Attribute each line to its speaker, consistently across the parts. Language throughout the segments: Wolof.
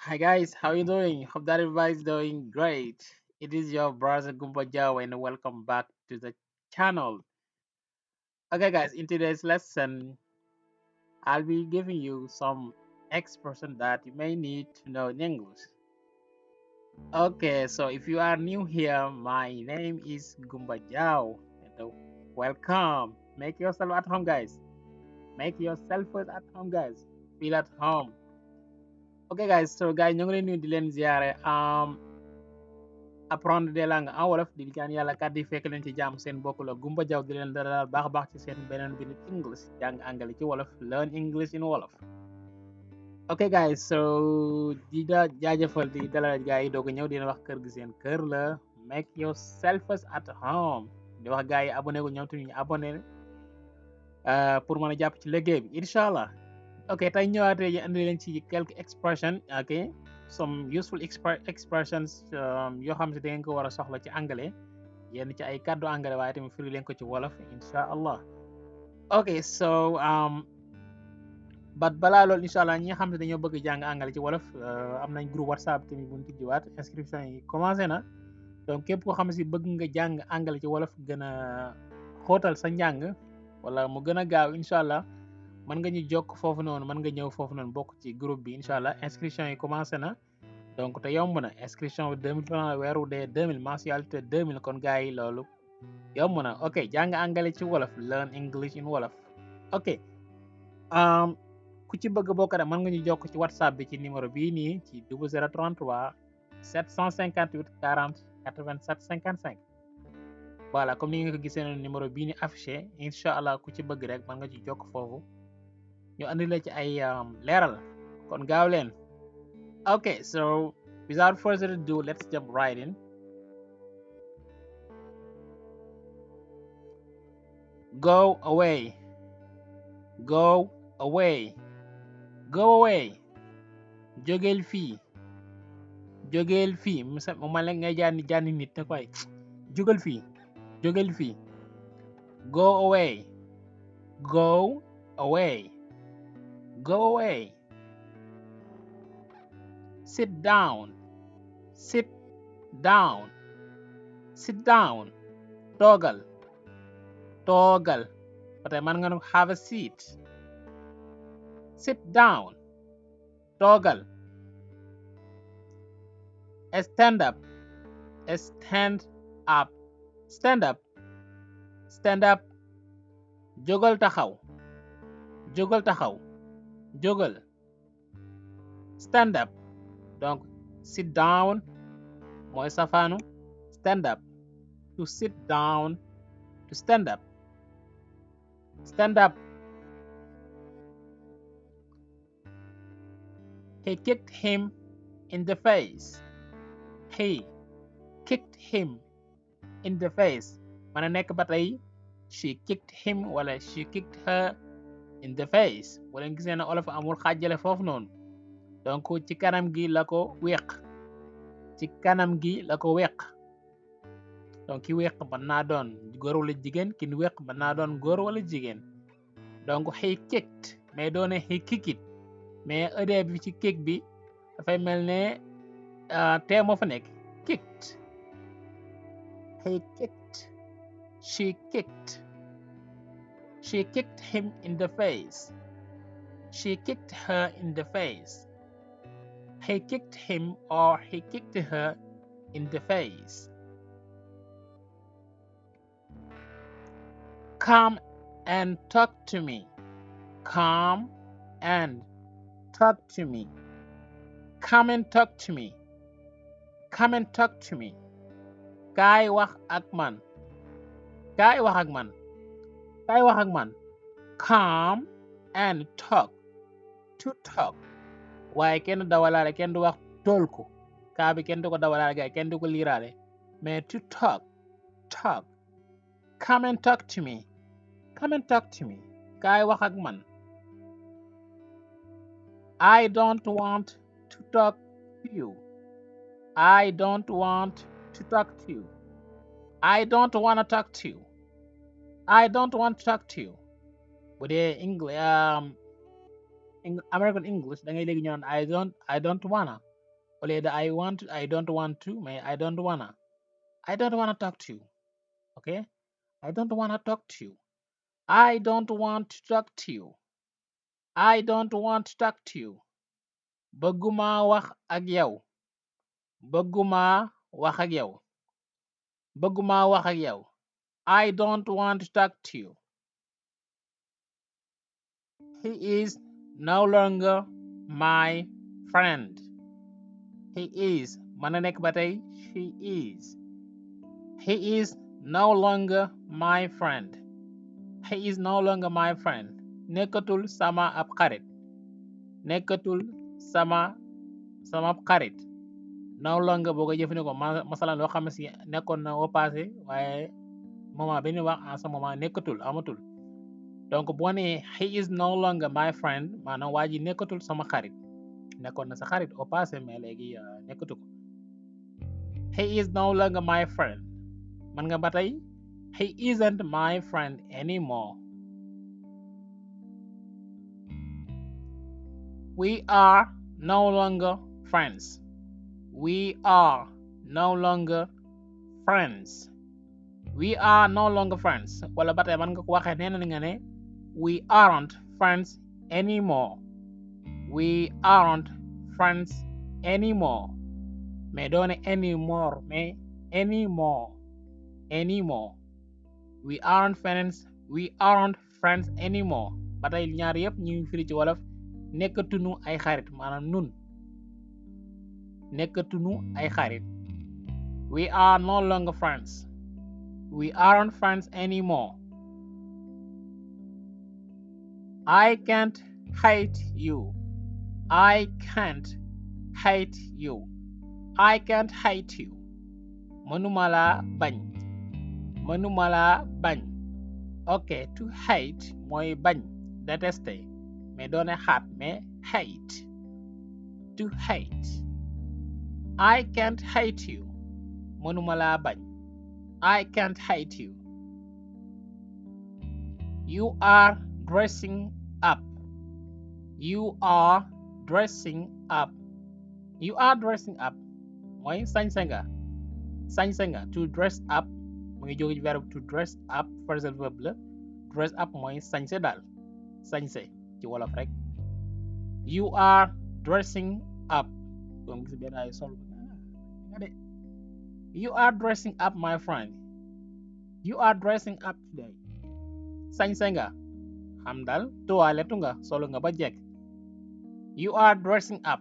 Speaker 1: Hi guys, how you doing? Hope that everybody's doing great. It is your brother Gumba Jao and welcome back to the channel. Okay guys, in today's lesson, I'll be giving you some expression that you may need to know in English. Okay, so if you are new here, my name is Gumba Jao. Welcome. Make yourself at home guys. Make yourself at home guys. Feel at home. Okay guys, so guys, ñu ngi leen nuyu di leen ziare. Apprendre des langues en wolof di ñaan yàlla kàddu yi fekk leen ci jàmm seen bokk la Gumba Jaw di leen dalal baax a baax ci seen beneen bi English jàng angale ci wolof learn English in wolof. ok guys so di jaajëfal di dalal gars yi doog a ñëw dina wax kër gi seen kër la make yourself at home di wax gars yi abonné gu ñoom tamit ñu abonné pour mën a jàpp ci liggéey bi incha allah. ok tey ñëwaatee ñu andi leen ci quelques expressions ok some useful expressions yoo xam ne da ngeen ko war a soxla ci anglais yenn ci ay kàddu anglais waaye tamit firi leen ko ci wolof incha allah. ok so balaa loolu incha allah ñi nga xam ne dañoo bëgg jàng anglais ci wolof am nañ groupe whatsapp tamit bu ñu tijjiwaat inscription yi commencé na donc képp koo xam ne si bëgg nga jàng anglais ci wolof gën a xóotal sa njàng wala mu gën a gaaw incha allah. mën nga ñu jokk foofu noonu mën nga ñëw foofu noonu bokk ci groupe bi incha allah inscription yi commencé na donc te yomb na inscription bi 2000 francs weeru dee 2000 mensualité 2000 kon gars yi loolu yomb na ok jàng angale ci wolof learn English in wolof ok ku ci bëgg bokk rek mën nga ñu jokk ci whatsapp bi ci numéro bii nii ci 0033 758 40 87 55 voilà comme ni nga ko gisee noonu numéro bii ni affiché incha allah ku ci bëgg rek mën nga ci jokk foofu ñu andi la ci ay leeral kon gaaw leen. Okay, so without further ado, let's jump right in. Go away. Go away. Go away. Jógeel fii. Jógeel fii mu ma la ngay jànni nit na koy jógal fii. Jógeel fii. Go away. Go away. Go away. Sit down. Sit down. Sit down. Toogal. Toogal. Ba tey mën nga ne have a seat. Sit down. Toogal. Stand up. Stand up. Stand up. Stand up. Jógal taxaw. Jógal taxaw. Jógal. Stand up. Donc sit down mooy safaanu stand up. To sit down, to stand up. Stand up. He kicked him in the face. He kicked him in the face. Mën na nekk ba tey she kicked him wala she kicked her in the face. Wala gisee na olof amul xaajale foofu noonu. donc ci kanam gi la ko weq ci kanam gi la ko weq donc ki weq mën naa doon góor wala jigéen ki weq mën naa doon góor wala jigéen donc he kicked mais doone he kicked mais ed bi ci kick bi dafay mel ne tee moo fa nekk kicked. He kicked. She kicked. She kicked him in the face. She kicked her in the face. He kicked him or he kicked her in the face. Come and talk to me. Come and talk to me. Come and talk to me. Come and talk to me. Kaay wax ak man. Kaay wax ak man. Kaay wax ak man. Come and talk. To talk. waaye kenn dawalaale kenn du wax tolku kaa bi kenn du ko dawalaale gaay kenn du ko liiraale mais to talk. Come and talk to me. Come and talk to me. kaay wax ak man. I don't want to talk to you. I don't want to talk to you. I don't want to talk to you. I don't want to talk to you. bu dee English American English da ngay léegi ñu naan I don't wanna au lieu de I don't want to, mais I don't wanna talk to you. Okay, I don't wanna talk to you. I don't want to talk to you. I don't want to talk to you. bëgguma wax ak yow. bëgguma wax ak yow. bëgguma wax ak yow. I don't want to talk to you. He is no longer my friend. He is mën na nekk ba tey she is. He is no longer my friend. He is no longer my friend. Nekkatul sama ab xarit. Nekkatul sama ab xarit. No longer boo ko jëfandikoo masalan loo xam ne si nekkoon na au passé waaye moment bi ñu wax en ce moment nekkatul amatul. donc boo nee he is no longer my friend maanaam waa ji nekkatul sama xarit. nekkoon na sa xarit au passé mais léegi nekkatu ko. He is no longer my friend. man nga ba tey he isn't my friend anymore. We are no longer friends. We are no longer friends. We are no longer friends. wala ba tey man nga ko waxee nee na nga ne we aren't friends anymore. We aren't friends anymore. mais doone anymore mais anymore. We aren't friends anymore. ba tey ñaar yëpp ñu firi ci wolof nekkatunu ay xarit maanaam nun nekkatunu ay xarit. We are no longer friends. We aren't friends anymore. I can't hate you. I can't hate you. I can't hate you. mënuma laa bañ. mënuma laa bañ. ok to hate mooy bañ détester mais doone xaat mais hate. To hate. I can't hate you. mënuma laa bañ. I can't hate you. You are dressing up. You are dressing up. You are dressing up mooy sañse nga. sañse nga. To dress up mu ngi jóge ci verbe to dress up phrasal verb la. dress up mooy sañse daal. sañse ci wolof rek. You are dressing up. donc gis benn ay sol nga de. You are dressing up my friend. You are dressing up today. sañse nga. xam daal toilette nga solo nga ba jekk. You are dressing up.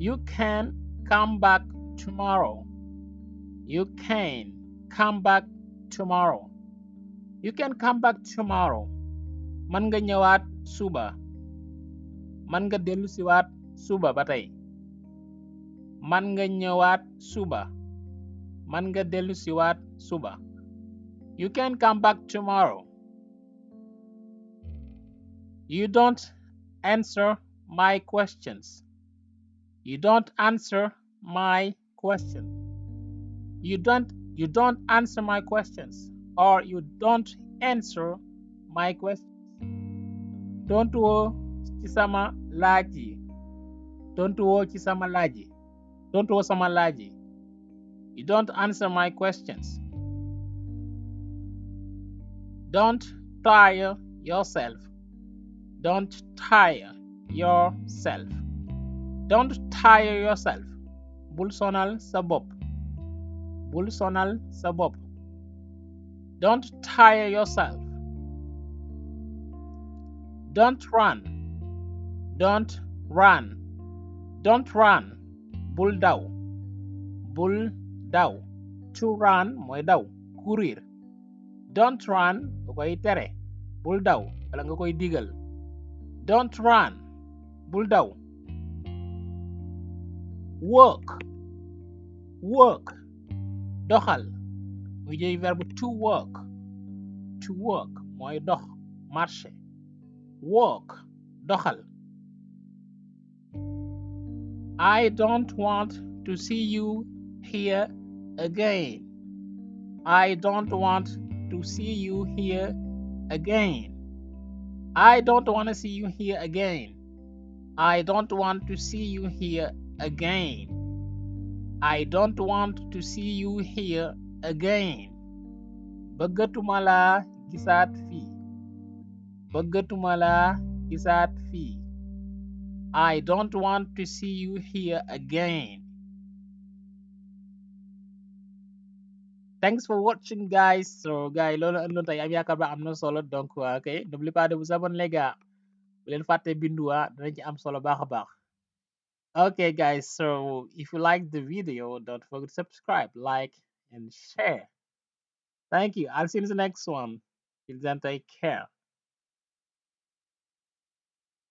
Speaker 1: You can come back tomorrow. You can come back tomorrow. You can come back tomorrow. man nga ñëwaat suba. man nga dellu siwaat suba ba tey. man nga ñëwaat suba. man nga dellu siwaat suba. You can come back tomorrow. You don't answer my questions. You don't answer my question. You don't answer my questions or you don't answer my questions. tontuwoo ci sama laaj yi. tontuwoo ci sama laaj yi. tontuwoo sama laaj yi. You don't answer my questions. Don't tire yourself. Don't tire yourself. Don't tire yourself. bul sonal sa bopp. bul sonal sa bopp. Don't tire yourself. Don't run. Don't run. Don't run. bul daw. bul daw. To run mooy daw. courir. Don't run nga koy tere. bul daw wala nga koy digal. Don't run. bul daw. Work. Work. doxal. muy jëy verbe to work. To work mooy dox marché. Work doxal. I don't want to see you here again. I don't want to see you here again. I don't want to see you here again. I don't want to see you here again. I don't want to see you here again. Bëggatuma laa gisaat fii. Bëggatuma laa gisaat fii. I don't want to see you here again. Thanks for watching, guys. So, guys, loolu ëndoon tey am yaakaar ba am na solo donc ok n'oubliez pas de vous abonner les gars. Bu leen fàtte bindu danañ ci am solo baax a baax. Okay, guys. So, if you like the video, don't forget to subscribe, like, and share. Thank you. I'll see you in the next one. Till then, take care.